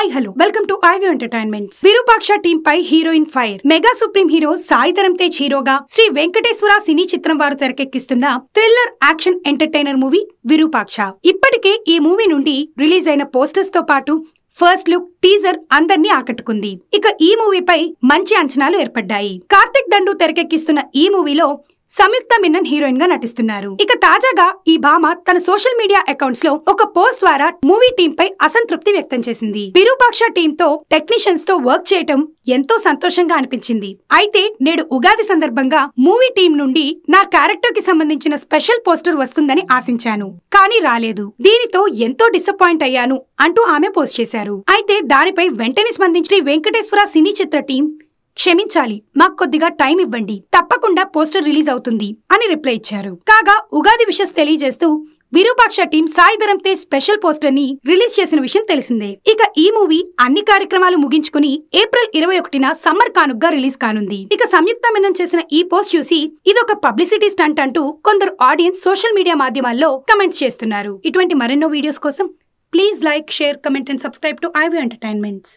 Hi hello welcome to iView entertainments. Virupaksha team పై heroine fire. Mega supreme hero Sai Dharam Tej హీరోగా Sri Venkateswara cine Chitram వారు తెరకెక్కిస్తున్న thriller action entertainer movie Virupaksha. ఇప్పటికే ఈ మూవీ నుండి రిలీజ్ అయిన పోస్టర్స్ తో పాటు ఫస్ట్ లుక్ టీజర్ అందర్నీ ఆకట్టుకుంది. ఇక ఈ మూవీపై మంచి అంచనాలు ఏర్పడ్డాయి. కార్తిక్ దండు తెరకెక్కిస్తున్న ఈ మూవీలో సంయుక్త మీనన్ హీరోయిన్ గా నటిస్తున్నారు. ఇక తాజాగా ఈ భామ తన సోషల్ మీడియా అకౌంట్స్ లో ఒక పోస్ట్ ద్వారా మూవీ టీమ్ పై అసంతృప్తి వ్యక్తం చేసింది. విరూపాక్ష టీమ్ తో టెక్నీషియన్స్ తో వర్క్ చేయటం ఎంతో సంతోషంగా అనిపించింది. అయితే నేడు ఉగాది సందర్భంగా మూవీ టీం నుండి నా క్యారెక్టర్ కి సంబంధించిన స్పెషల్ పోస్టర్ వస్తుందని ఆశించాను, కానీ రాలేదు. దీనితో ఎంతో డిసప్పాయింట్ అయ్యాను అంటూ ఆమె పోస్ట్ చేశారు. అయితే దానిపై వెంటనే స్పందించి వెంకటేశ్వర సినీ చిత్ర టీం క్షమించాలి, మాకు కొద్దిగా టైం ఇవ్వండి, తప్పకుండా పోస్టర్ రిలీజ్ అవుతుంది అని రిప్లై ఇచ్చారు. కాగా ఉగాది విషెస్ తెలియజేస్తూ Virupaksha team Sai Dharam Tej special poster ని రిలీజ్ చేసిన విషయం తెలిసిందే. ఇక ఈ మూవీ అన్ని కార్యక్రమాలు ముగించుకుని ఏప్రిల్ 21న సమ్మర్ కానుగ్గా రిలీజ్ కానుంది. ఇక సంయుక్త మీనన్ చేసిన ఈ పోస్ట్ చూసి ఇదొక పబ్లిసిటీ స్టంట్ అంటూ కొందరు ఆడియన్స్ సోషల్ మీడియా మాధ్యమాల్లో కమెంట్స్ చేస్తున్నారు. ఇటువంటి మరెన్నో వీడియోస్ కోసం please like, share, comment and subscribe to iView entertainments.